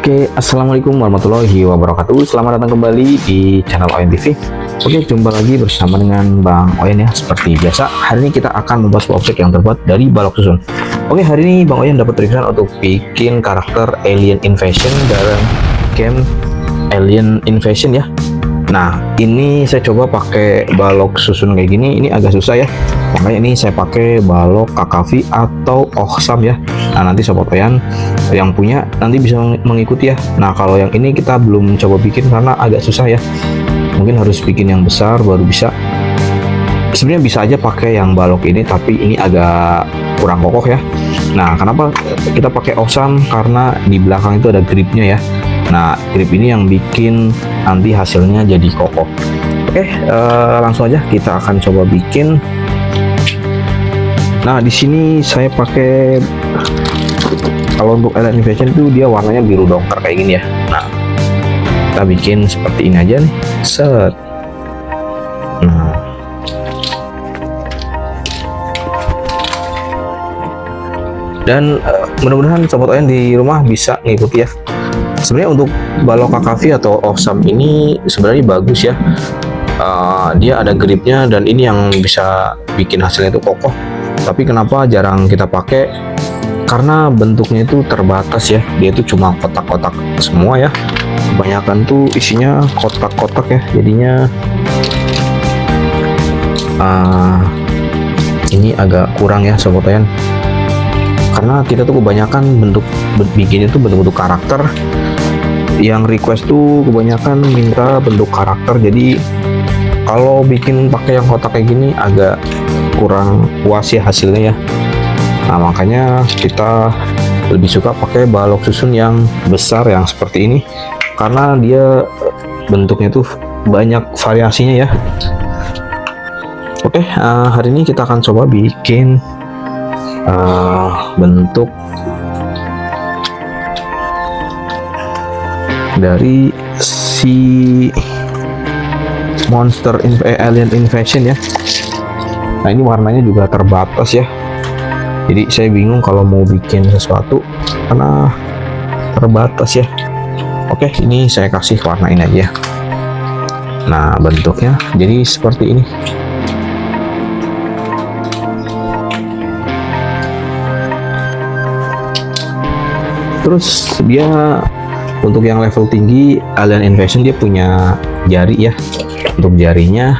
Oke, assalamualaikum warahmatullahi wabarakatuh. Selamat datang kembali di channel Oyen TV. Oke, jumpa lagi bersama dengan Bang Oyen ya. Seperti biasa, hari ini kita akan membahas objek yang terbuat dari balok susun. Oke, hari ini Bang Oyen dapat requestan untuk bikin karakter Alien Invasion dalam game Alien Invasion ya. Nah, ini saya coba pakai balok susun kayak gini. Ini agak susah ya. Makanya ini saya pakai balok KKV atau Oxam ya. Nah, nanti sobat Oyen yang punya nanti bisa mengikuti ya. Nah, kalau yang ini kita belum coba bikin karena agak susah ya. Mungkin harus bikin yang besar baru bisa. Sebenarnya bisa aja pakai yang balok ini, tapi ini agak kurang kokoh ya. Nah, kenapa kita pakai Oxam? Karena di belakang itu ada gripnya ya. Nah, grip ini yang bikin nanti hasilnya jadi kokoh. Oke, langsung aja kita akan coba bikin. Nah, di sini saya pakai, kalau untuk Alien Invasion itu dia warnanya biru dongker kayak gini ya. Nah, kita bikin seperti ini aja nih. Set. Nah, dan mudah-mudahan sobat Oyen di rumah bisa ngikuti ya. Sebenarnya untuk balok KKV atau Oxam ini sebenarnya bagus ya. Dia ada gripnya dan ini yang bisa bikin hasilnya itu kokoh. Tapi kenapa jarang kita pakai? Karena bentuknya itu terbatas ya. Dia itu cuma kotak-kotak semua ya. Kebanyakan tuh isinya kotak-kotak ya. Jadinya ini agak kurang ya sobat Oyen. Karena kita tuh kebanyakan bentuk bikin itu bentuk-bentuk karakter. Yang request tuh kebanyakan minta bentuk karakter. Jadi kalau bikin pakai yang kotak kayak gini agak kurang puas ya hasilnya ya. Nah, makanya kita lebih suka pakai balok susun yang besar yang seperti ini karena dia bentuknya tuh banyak variasinya ya. Oke, hari ini kita akan coba bikin bentuk dari si monster Alien Invasion ya. Nah, ini warnanya juga terbatas ya. Jadi saya bingung kalau mau bikin sesuatu karena terbatas ya. Oke, ini saya kasih warna ini aja. Nah, bentuknya jadi seperti ini. Terus dia untuk yang level tinggi Alien Invasion dia punya jari ya. Untuk jarinya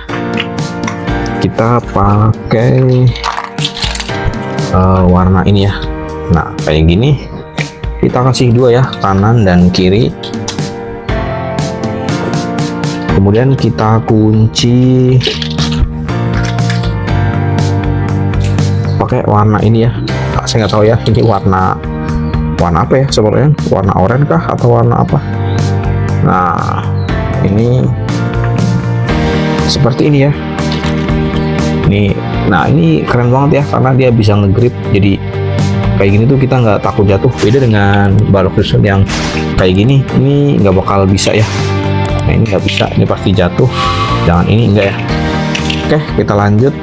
kita pakai warna ini ya. Nah, kayak gini kita kasih dua ya, kanan dan kiri. Kemudian kita kunci pakai warna ini ya. Nah, saya nggak tahu ya ini warna apa ya sebenarnya, warna oranye kah atau warna apa. Nah, ini seperti ini ya. Nah ini keren banget ya karena dia bisa ngegrip. Jadi kayak gini tuh kita nggak takut jatuh. Beda dengan balok susun yang kayak gini, ini nggak bakal bisa ya. Nah, ini nggak bisa, ini pasti jatuh. Jangan ini enggak ya. Oke, kita lanjut.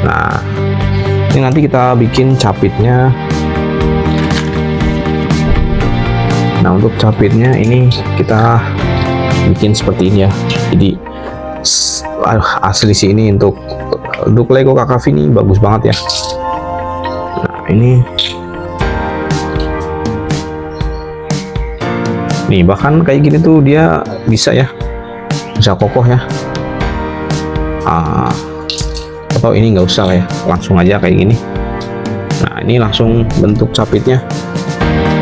Nah, ini nanti kita bikin capitnya. Nah, untuk capitnya ini kita bikin seperti ini ya. Jadi asli sih ini untuk Lego KKV ini bagus banget ya. Nah, ini nih bahkan kayak gini tuh dia bisa ya, bisa kokoh ya. Atau ini nggak usah lah ya, langsung aja kayak gini. Nah, ini langsung bentuk capitnya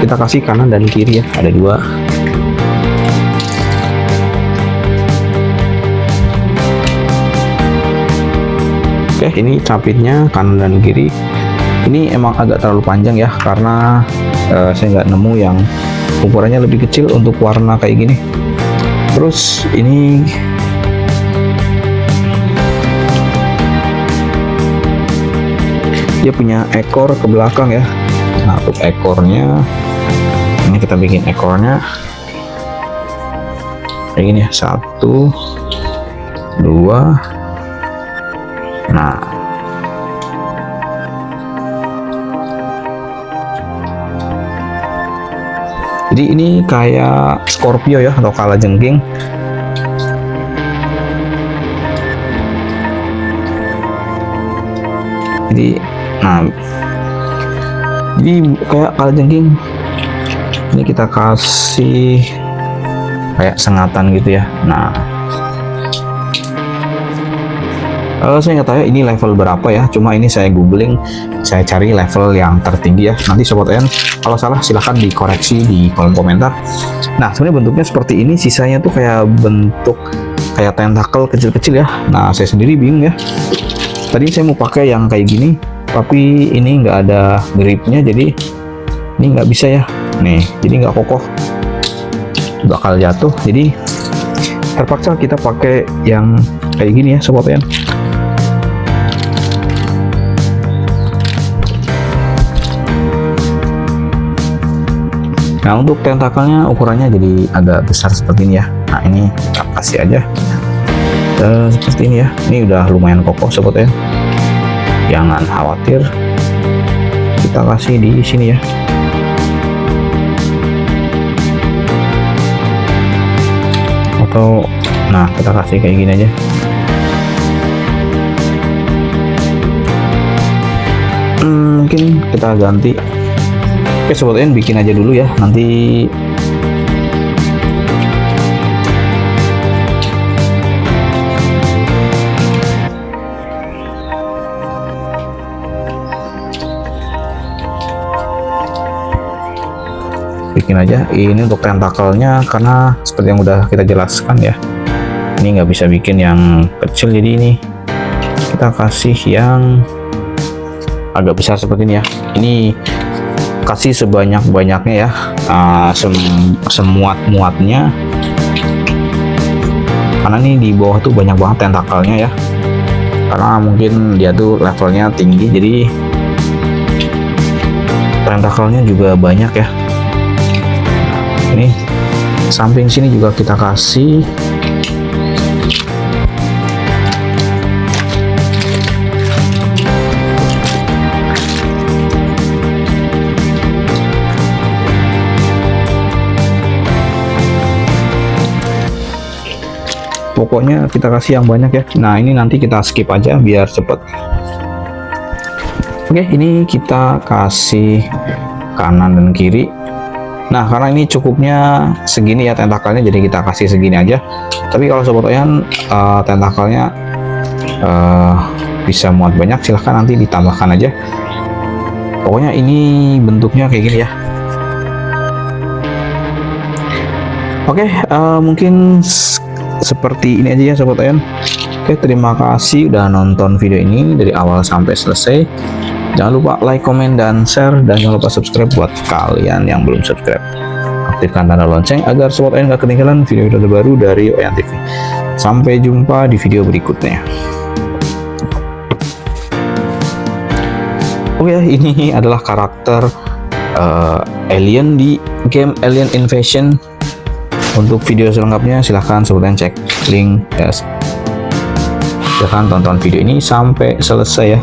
kita kasih kanan dan kiri ya, ada dua. Oke, ini capitnya kanan dan kiri. Ini emang agak terlalu panjang ya karena saya nggak nemu yang ukurannya lebih kecil untuk warna kayak gini. Terus ini dia punya ekor ke belakang ya. Nah, untuk ekornya ini kita bikin ekornya kayak gini ya, 1 2. Nah, Jadi ini kayak Scorpio ya, atau kalajengking. Jadi kayak kalajengking. Ini kita kasih kayak sengatan gitu ya. Nah, saya nggak tahu ya ini level berapa ya, cuma ini saya googling, saya cari level yang tertinggi ya. Nanti Sobat Oyan kalau salah silahkan dikoreksi di kolom komentar. Nah, sebenarnya bentuknya seperti ini, sisanya tuh kayak bentuk kayak tentakel kecil-kecil ya. Nah, saya sendiri bingung ya, tadi saya mau pakai yang kayak gini, tapi ini nggak ada gripnya, jadi ini nggak bisa ya. Nih, jadi nggak kokoh, bakal jatuh. Jadi terpaksa kita pakai yang kayak gini ya Sobat Oyan. Nah, untuk tentakelnya ukurannya jadi agak besar seperti ini ya. Nah, ini kita kasih aja seperti ini ya. Ini udah lumayan kokoh Sobat Oyan, jangan khawatir, kita kasih di sini ya. Atau nah, kita kasih kayak gini aja. Mungkin kita ganti. Oke Sobat Oyan, bikin aja dulu ya, nanti bikin aja. Ini untuk tentakelnya, karena seperti yang udah kita jelaskan ya, ini nggak bisa bikin yang kecil, jadi ini kita kasih yang agak besar seperti ini ya. Ini kasih sebanyak-banyaknya ya, semuat-muatnya, karena ini di bawah tuh banyak banget tentakelnya ya, karena mungkin dia tuh levelnya tinggi, jadi tentakelnya juga banyak ya. Ini samping sini juga kita kasih. Pokoknya kita kasih yang banyak ya. Nah, ini nanti kita skip aja biar cepet. Oke, ini kita kasih kanan dan kiri. Nah, karena ini cukupnya segini ya tentakelnya, jadi kita kasih segini aja. Tapi kalau Sobat Oyan tentakelnya bisa muat banyak, silahkan nanti ditambahkan aja. Pokoknya ini bentuknya kayak gini ya. Oke, mungkin seperti ini aja ya Sobat Oyan. Oke, terima kasih udah nonton video ini dari awal sampai selesai. Jangan lupa like, komen, dan share, dan jangan lupa subscribe buat kalian yang belum subscribe. Aktifkan tanda lonceng agar Sobat Oyan gak ketinggalan video-video terbaru dari Oyan TV. Sampai jumpa di video berikutnya. Oke, ini adalah karakter alien di game Alien Invasion. Untuk video selengkapnya silahkan Sobat Oyan cek link ya. Silahkan tonton video ini sampai selesai ya.